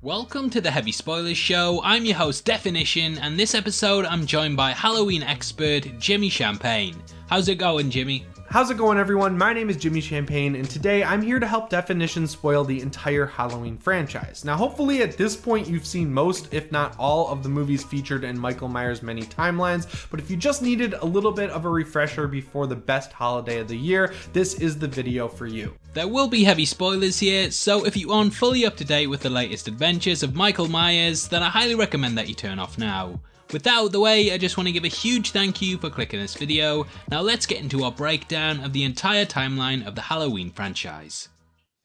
Welcome to the Heavy Spoilers Show. I'm your host Definition, and this episode I'm joined by Halloween expert Jimmy Champagne. How's it going, Jimmy? How's it going, everyone? My name is Jimmy Champagne, and today I'm here to help Definition spoil the entire Halloween franchise. Now, hopefully at this point you've seen most, if not all, of the movies featured in Michael Myers' many timelines, but if you just needed a little bit of a refresher before the best holiday of the year, this is the video for you. There will be heavy spoilers here, so if you aren't fully up to date with the latest adventures of Michael Myers, then I highly recommend that you turn off now. With that out of the way, I just want to give a huge thank you for clicking this video. Now let's get into our breakdown of the entire timeline of the Halloween franchise.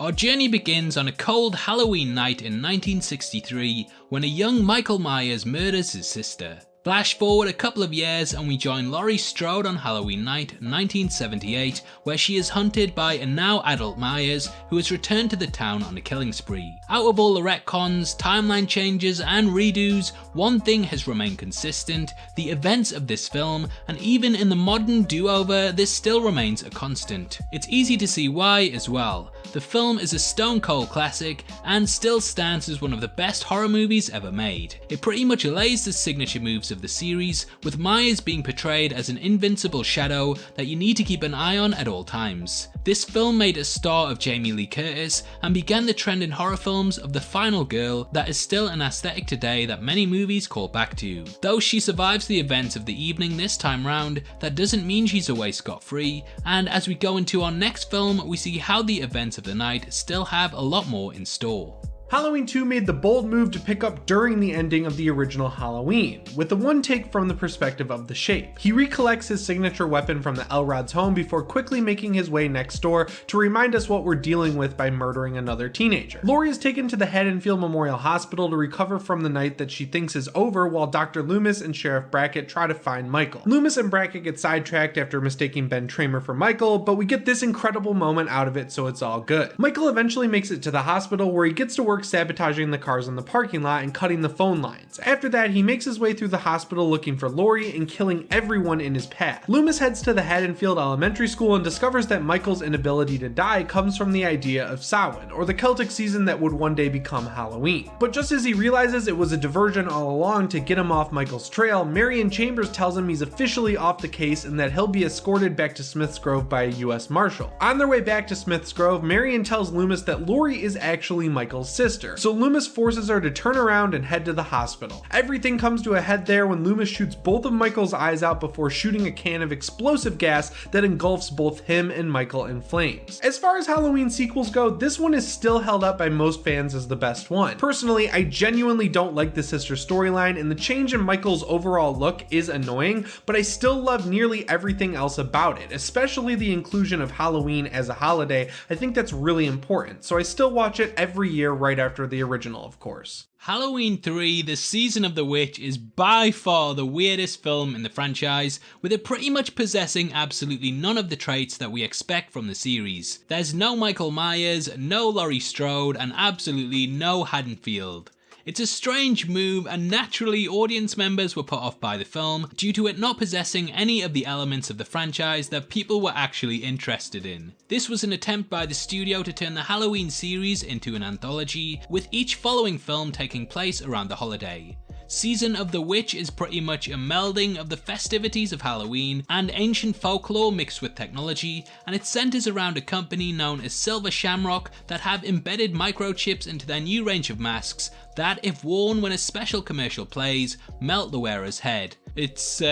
Our journey begins on a cold Halloween night in 1963 when a young Michael Myers murders his sister. Flash forward a couple of years and we join Laurie Strode on Halloween night 1978, where she is hunted by a now adult Myers who has returned to the town on a killing spree. Out of all the retcons, timeline changes and redos, one thing has remained consistent: the events of this film, and even in the modern do-over this still remains a constant. It's easy to see why as well. The film is a stone cold classic and still stands as one of the best horror movies ever made. It pretty much lays the signature moves of the series, with Myers being portrayed as an invincible shadow that you need to keep an eye on at all times. This film made a star of Jamie Lee Curtis and began the trend in horror films of the final girl that is still an aesthetic today that many movies call back to. Though she survives the events of the evening this time round, that doesn't mean she's away scot-free, and as we go into our next film we see how the events of the night still have a lot more in store. Halloween 2 made the bold move to pick up during the ending of the original Halloween, with the one take from the perspective of the Shape. He recollects his signature weapon from the Elrod's home before quickly making his way next door to remind us what we're dealing with by murdering another teenager. Laurie is taken to the Haddonfield Memorial Hospital to recover from the night that she thinks is over, while Dr. Loomis and Sheriff Brackett try to find Michael. Loomis and Brackett get sidetracked after mistaking Ben Tramer for Michael, but we get this incredible moment out of it, so it's all good. Michael eventually makes it to the hospital, where he gets to work sabotaging the cars in the parking lot and cutting the phone lines. After that, he makes his way through the hospital looking for Laurie and killing everyone in his path. Loomis heads to the Haddonfield Elementary School and discovers that Michael's inability to die comes from the idea of Samhain, or the Celtic season that would one day become Halloween. But just as he realizes it was a diversion all along to get him off Michael's trail, Marion Chambers tells him he's officially off the case and that he'll be escorted back to Smith's Grove by a US Marshal. On their way back to Smith's Grove, Marion tells Loomis that Laurie is actually Michael's sister, so Loomis forces her to turn around and head to the hospital. Everything comes to a head there when Loomis shoots both of Michael's eyes out before shooting a can of explosive gas that engulfs both him and Michael in flames. As far as Halloween sequels go, this one is still held up by most fans as the best one. Personally, I genuinely don't like the sister storyline, and the change in Michael's overall look is annoying, but I still love nearly everything else about it, especially the inclusion of Halloween as a holiday. I think that's really important, so I still watch it every year right after the original, of course. Halloween 3, The Season of the Witch, is by far the weirdest film in the franchise, with it pretty much possessing absolutely none of the traits that we expect from the series. There's no Michael Myers, no Laurie Strode, and absolutely no Haddonfield. It's a strange move, and naturally audience members were put off by the film due to it not possessing any of the elements of the franchise that people were actually interested in. This was an attempt by the studio to turn the Halloween series into an anthology, with each following film taking place around the holiday. Season of the Witch is pretty much a melding of the festivities of Halloween and ancient folklore mixed with technology, and it centers around a company known as Silver Shamrock that have embedded microchips into their new range of masks that, if worn when a special commercial plays, melt the wearer's head. It's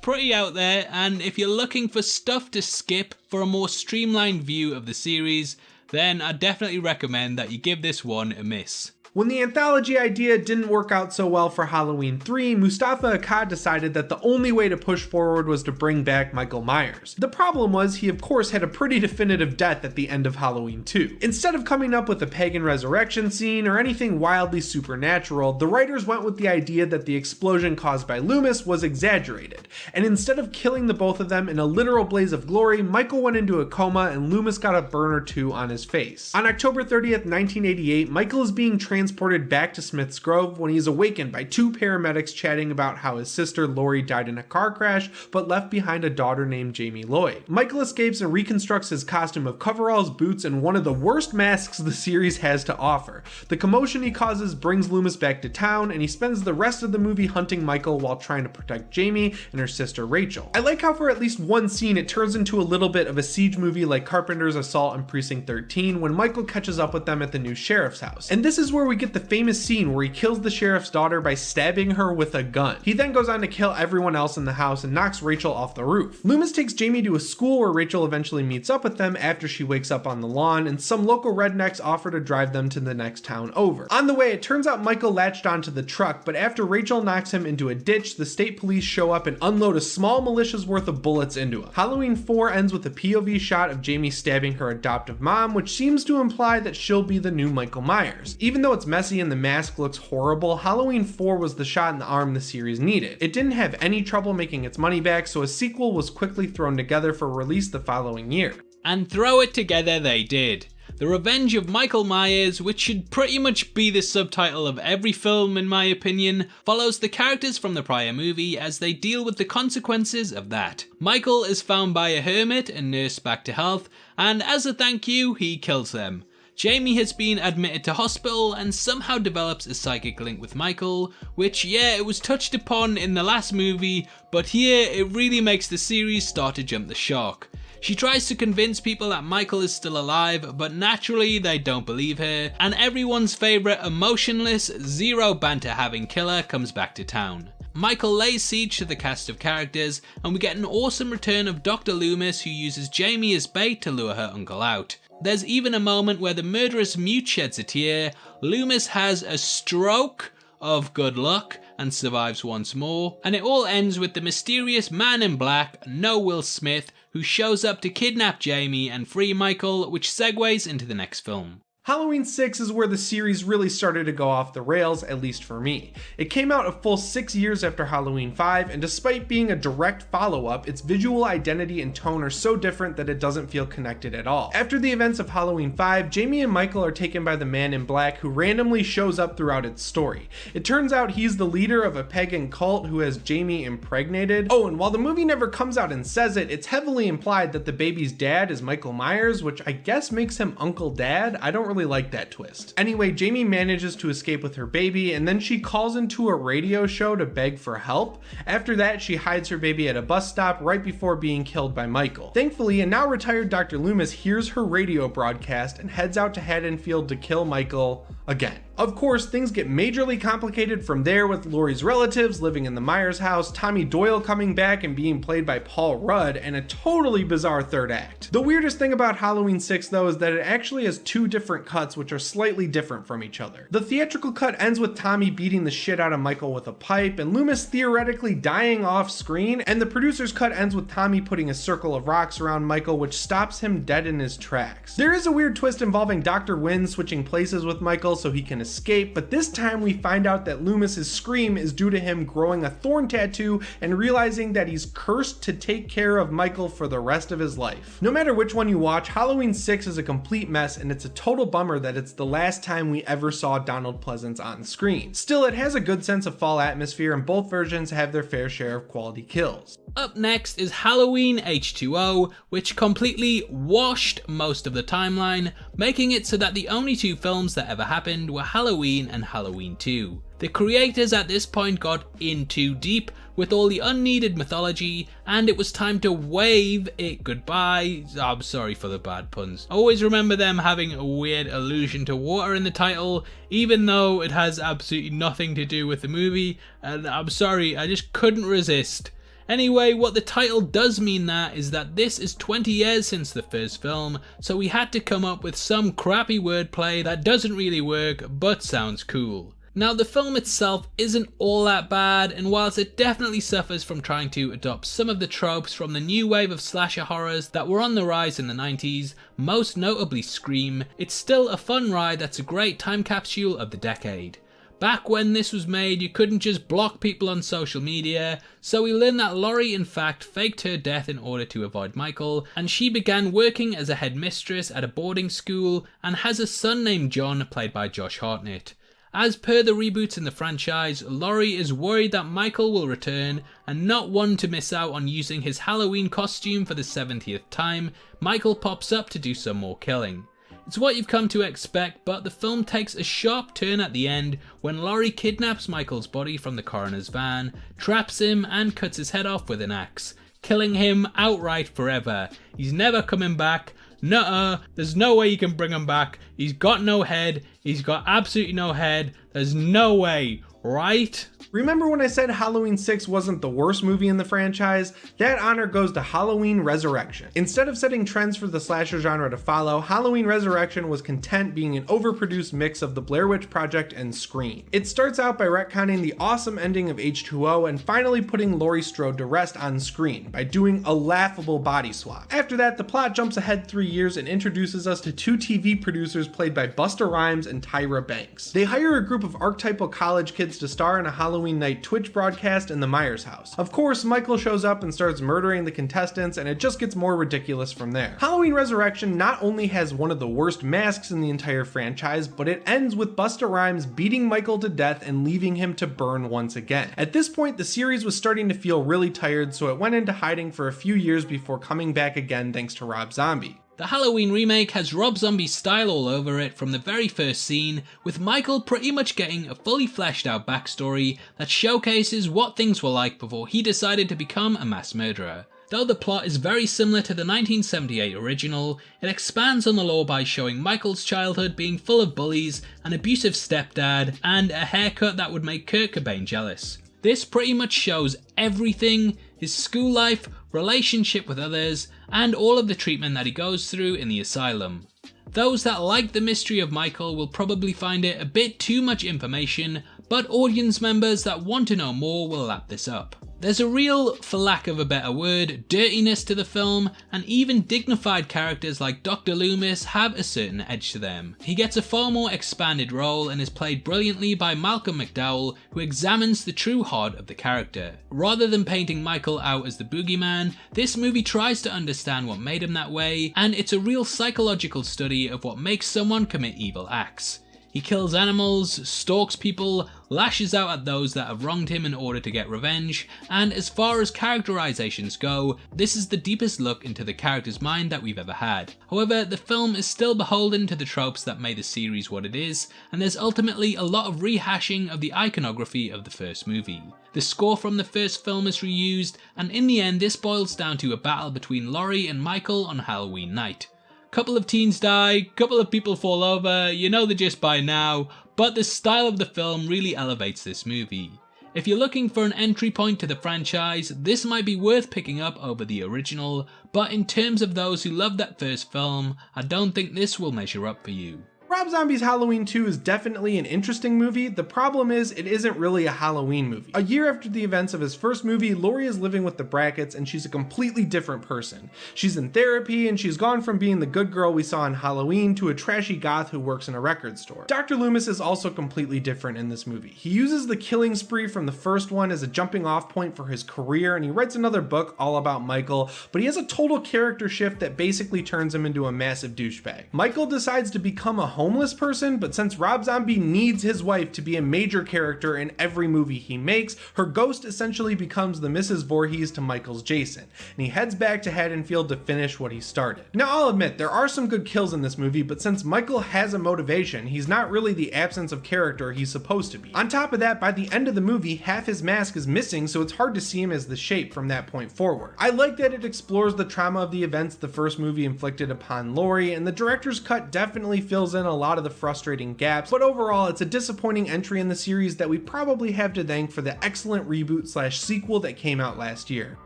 pretty out there, and if you're looking for stuff to skip for a more streamlined view of the series, then I definitely recommend that you give this one a miss. When the anthology idea didn't work out so well for Halloween 3, Mustafa Akkad decided that the only way to push forward was to bring back Michael Myers. The problem was he of course had a pretty definitive death at the end of Halloween 2. Instead of coming up with a pagan resurrection scene or anything wildly supernatural, the writers went with the idea that the explosion caused by Loomis was exaggerated, and instead of killing the both of them in a literal blaze of glory, Michael went into a coma and Loomis got a burn or two on his face. On October 30th, 1988, Michael is being transported transported back to Smith's Grove when he is awakened by two paramedics chatting about how his sister Laurie died in a car crash but left behind a daughter named Jamie Lloyd. Michael escapes and reconstructs his costume of coveralls, boots, and one of the worst masks the series has to offer. The commotion he causes brings Loomis back to town, and he spends the rest of the movie hunting Michael while trying to protect Jamie and her sister Rachel. I like how for at least one scene it turns into a little bit of a siege movie like Carpenter's Assault on Precinct 13 when Michael catches up with them at the new sheriff's house. And this is where we get the famous scene where he kills the sheriff's daughter by stabbing her with a gun. He then goes on to kill everyone else in the house and knocks Rachel off the roof. Loomis takes Jamie to a school where Rachel eventually meets up with them after she wakes up on the lawn, and some local rednecks offer to drive them to the next town over. On the way, it turns out Michael latched onto the truck, but after Rachel knocks him into a ditch, the state police show up and unload a small militia's worth of bullets into him. Halloween 4 ends with a POV shot of Jamie stabbing her adoptive mom, which seems to imply that she'll be the new Michael Myers. Even though it's messy and the mask looks horrible, Halloween 4 was the shot in the arm the series needed. It didn't have any trouble making its money back, so a sequel was quickly thrown together for release the following year. And throw it together they did. The Revenge of Michael Myers, which should pretty much be the subtitle of every film in my opinion, follows the characters from the prior movie as they deal with the consequences of that. Michael is found by a hermit and nursed back to health, and as a thank you, he kills them. Jamie has been admitted to hospital and somehow develops a psychic link with Michael, which yeah, it was touched upon in the last movie, but here it really makes the series start to jump the shark. She tries to convince people that Michael is still alive, but naturally they don't believe her, and everyone's favourite emotionless, zero banter having killer comes back to town. Michael lays siege to the cast of characters, and we get an awesome return of Dr. Loomis, who uses Jamie as bait to lure her uncle out. There's even a moment where the murderous mute sheds a tear, Loomis has a stroke of good luck and survives once more, and it all ends with the mysterious man in black, no Will Smith, who shows up to kidnap Jamie and free Michael, which segues into the next film. Halloween 6 is where the series really started to go off the rails, at least for me. It came out a full 6 years after Halloween 5, and despite being a direct follow-up, its visual identity and tone are so different that it doesn't feel connected at all. After the events of Halloween 5, Jamie and Michael are taken by the man in black who randomly shows up throughout its story. It turns out he's the leader of a pagan cult who has Jamie impregnated. Oh, and while the movie never comes out and says it, it's heavily implied that the baby's dad is Michael Myers, which I guess makes him Uncle Dad. I don't really like that twist. Anyway, Jamie manages to escape with her baby, and then she calls into a radio show to beg for help. After that, she hides her baby at a bus stop right before being killed by Michael. Thankfully, a now retired Dr. Loomis hears her radio broadcast and heads out to Haddonfield to kill Michael again. Of course, things get majorly complicated from there with Laurie's relatives living in the Myers house, Tommy Doyle coming back and being played by Paul Rudd, and a totally bizarre third act. The weirdest thing about Halloween 6 though is that it actually has two different cuts which are slightly different from each other. The theatrical cut ends with Tommy beating the shit out of Michael with a pipe and Loomis theoretically dying off screen, and the producer's cut ends with Tommy putting a circle of rocks around Michael which stops him dead in his tracks. There is a weird twist involving Dr. Wynn switching places with Michael so he can escape, but this time we find out that Loomis's scream is due to him growing a thorn tattoo and realizing that he's cursed to take care of Michael for the rest of his life. No matter which one you watch, Halloween 6 is a complete mess, and it's a total bummer that it's the last time we ever saw Donald Pleasance on screen. Still, it has a good sense of fall atmosphere, and both versions have their fair share of quality kills. Up next is Halloween H20, which completely washed most of the timeline, making it so that the only two films that ever happened were Halloween and Halloween 2. The creators at this point got in too deep with all the unneeded mythology, and it was time to wave it goodbye. I'm sorry for the bad puns. Always remember them having a weird allusion to water in the title, even though it has absolutely nothing to do with the movie, and I'm sorry, I just couldn't resist. Anyway, what the title does mean is that this is 20 years since the first film, so we had to come up with some crappy wordplay that doesn't really work but sounds cool. Now, the film itself isn't all that bad, and whilst it definitely suffers from trying to adopt some of the tropes from the new wave of slasher horrors that were on the rise in the 90s, most notably Scream, it's still a fun ride that's a great time capsule of the decade. Back when this was made, you couldn't just block people on social media, so we learned that Laurie in fact faked her death in order to avoid Michael, and she began working as a headmistress at a boarding school and has a son named John, played by Josh Hartnett. As per the reboots in the franchise, Laurie is worried that Michael will return, and not one to miss out on using his Halloween costume for the 70th time, Michael pops up to do some more killing. It's what you've come to expect, but the film takes a sharp turn at the end when Laurie kidnaps Michael's body from the coroner's van, traps him and cuts his head off with an axe, killing him outright forever. He's never coming back. Nuh-uh, there's no way you can bring him back. He's got no head. He's got absolutely no head. There's no way, right? Remember when I said Halloween 6 wasn't the worst movie in the franchise? That honor goes to Halloween Resurrection. Instead of setting trends for the slasher genre to follow, Halloween Resurrection was content being an overproduced mix of the Blair Witch Project and Scream. It starts out by retconning the awesome ending of H20 and finally putting Laurie Strode to rest on screen by doing a laughable body swap. After that, the plot jumps ahead 3 years and introduces us to 2 TV producers played by Busta Rhymes and Tyra Banks. They hire a group of archetypal college kids to star in a Halloween night Twitch broadcast in the Myers house. Of course, Michael shows up and starts murdering the contestants, and it just gets more ridiculous from there. Halloween Resurrection not only has one of the worst masks in the entire franchise, but it ends with Busta Rhymes beating Michael to death and leaving him to burn once again. At this point, the series was starting to feel really tired, so it went into hiding for a few years before coming back again thanks to Rob Zombie. The Halloween remake has Rob Zombie's style all over it from the very first scene, with Michael pretty much getting a fully fleshed out backstory that showcases what things were like before he decided to become a mass murderer. Though the plot is very similar to the 1978 original, it expands on the lore by showing Michael's childhood being full of bullies, an abusive stepdad, and a haircut that would make Kurt Cobain jealous. This pretty much shows everything: his school life, relationship with others, and all of the treatment that he goes through in the asylum. Those that like the mystery of Michael will probably find it a bit too much information, but audience members that want to know more will lap this up. There's a real, for lack of a better word, dirtiness to the film, and even dignified characters like Dr. Loomis have a certain edge to them. He gets a far more expanded role and is played brilliantly by Malcolm McDowell, who examines the true heart of the character. Rather than painting Michael out as the boogeyman, this movie tries to understand what made him that way, and it's a real psychological study of what makes someone commit evil acts. He kills animals, stalks people, lashes out at those that have wronged him in order to get revenge, and as far as characterizations go, this is the deepest look into the character's mind that we've ever had. However, the film is still beholden to the tropes that made the series what it is, and there's ultimately a lot of rehashing of the iconography of the first movie. The score from the first film is reused, and in the end this boils down to a battle between Laurie and Michael on Halloween night. Couple of teens die, couple of people fall over, you know the gist by now, but the style of the film really elevates this movie. If you're looking for an entry point to the franchise, this might be worth picking up over the original, but in terms of those who loved that first film, I don't think this will measure up for you. Rob Zombie's Halloween 2 is definitely an interesting movie. The problem is it isn't really a Halloween movie. A year after the events of his first movie, Laurie is living with the Brackets and she's a completely different person. She's in therapy and she's gone from being the good girl we saw in Halloween to a trashy goth who works in a record store. Dr. Loomis is also completely different in this movie. He uses the killing spree from the first one as a jumping off point for his career, and he writes another book all about Michael, but he has a total character shift that basically turns him into a massive douchebag. Michael decides to become a homeless person, but since Rob Zombie needs his wife to be a major character in every movie he makes, her ghost essentially becomes the Mrs. Voorhees to Michael's Jason, and he heads back to Haddonfield to finish what he started. Now I'll admit, there are some good kills in this movie, but since Michael has a motivation, he's not really the absence of character he's supposed to be. On top of that, by the end of the movie, half his mask is missing, so it's hard to see him as the Shape from that point forward. I like that it explores the trauma of the events the first movie inflicted upon Laurie, and the director's cut definitely fills in a lot of the frustrating gaps, but overall it's a disappointing entry in the series that we probably have to thank for the excellent reboot/sequel that came out last year.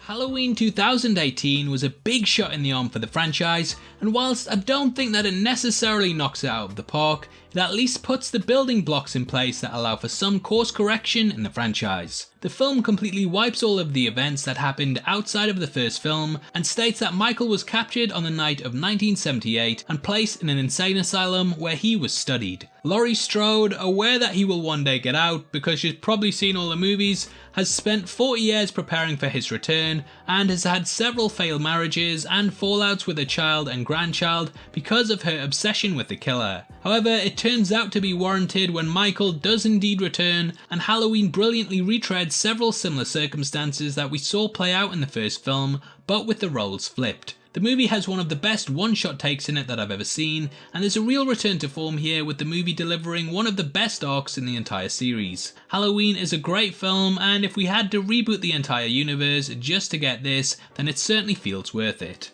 Halloween 2018 was a big shot in the arm for the franchise, and whilst I don't think that it necessarily knocks it out of the park, it at least puts the building blocks in place that allow for some course correction in the franchise. The film completely wipes all of the events that happened outside of the first film and states that Michael was captured on the night of 1978 and placed in an insane asylum where he was studied. Laurie Strode, aware that he will one day get out because she's probably seen all the movies, has spent 40 years preparing for his return and has had several failed marriages and fallouts with her child and grandchild because of her obsession with the killer. However, it turns out to be warranted when Michael does indeed return, and Halloween brilliantly retreads several similar circumstances that we saw play out in the first film, but with the roles flipped. The movie has one of the best one-shot takes in it that I've ever seen, and there's a real return to form here with the movie delivering one of the best arcs in the entire series. Halloween is a great film, and if we had to reboot the entire universe just to get this, then it certainly feels worth it.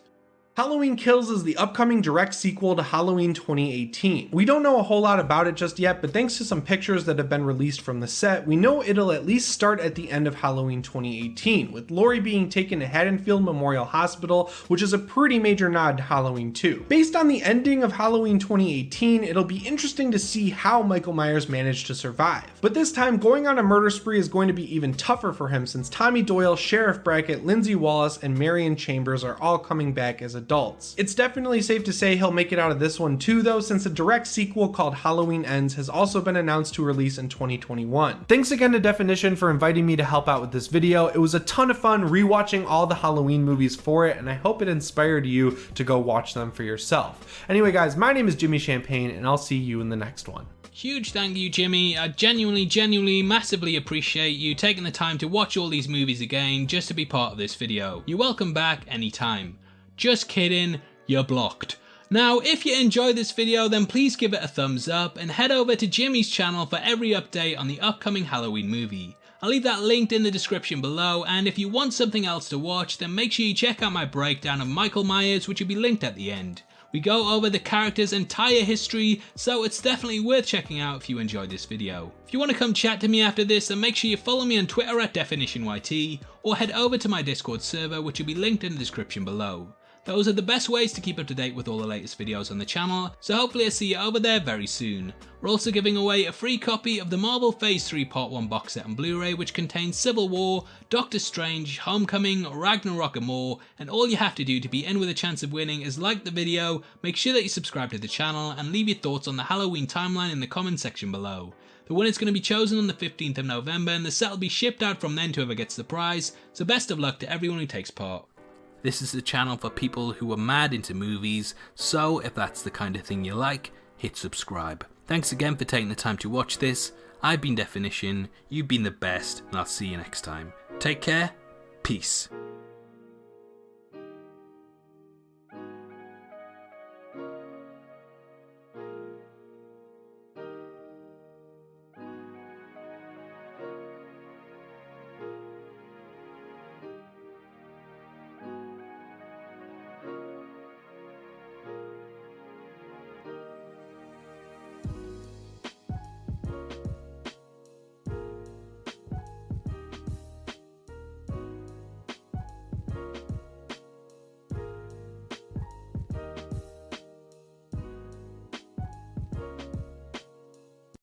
Halloween Kills is the upcoming direct sequel to Halloween 2018. We don't know a whole lot about it just yet, but thanks to some pictures that have been released from the set, we know it'll at least start at the end of Halloween 2018, with Laurie being taken to Haddonfield Memorial Hospital, which is a pretty major nod to Halloween 2. Based on the ending of Halloween 2018, it'll be interesting to see how Michael Myers managed to survive. But this time, going on a murder spree is going to be even tougher for him since Tommy Doyle, Sheriff Brackett, Lindsay Wallace, and Marion Chambers are all coming back as adults. It's definitely safe to say he'll make it out of this one too though, since a direct sequel called Halloween Ends has also been announced to release in 2021. Thanks again to Definition for inviting me to help out with this video. It was a ton of fun rewatching all the Halloween movies for it, and I hope it inspired you to go watch them for yourself. Anyway guys, my name is Jimmy Champagne and I'll see you in the next one. Huge thank you, Jimmy. I genuinely massively appreciate you taking the time to watch all these movies again just to be part of this video. You're welcome back anytime. Just kidding, you're blocked. Now, if you enjoyed this video, then please give it a thumbs up and head over to Jimmy's channel for every update on the upcoming Halloween movie. I'll leave that linked in the description below, and if you want something else to watch, then make sure you check out my breakdown of Michael Myers, which will be linked at the end. We go over the character's entire history, so it's definitely worth checking out if you enjoyed this video. If you want to come chat to me after this, then make sure you follow me on Twitter at DefinitionYT, or head over to my Discord server, which will be linked in the description below. Those are the best ways to keep up to date with all the latest videos on the channel, so hopefully I'll see you over there very soon. We're also giving away a free copy of the Marvel Phase 3 Part 1 box set on Blu-ray, which contains Civil War, Doctor Strange, Homecoming, Ragnarok and more, and all you have to do to be in with a chance of winning is like the video, make sure that you subscribe to the channel, and leave your thoughts on the Halloween timeline in the comment section below. The winner's going to be chosen on the 15th of November, and the set will be shipped out from then to whoever gets the prize, so best of luck to everyone who takes part. This is the channel for people who are mad into movies, so if that's the kind of thing you like, hit subscribe. Thanks again for taking the time to watch this. I've been Definition, you've been the best, and I'll see you next time. Take care, peace.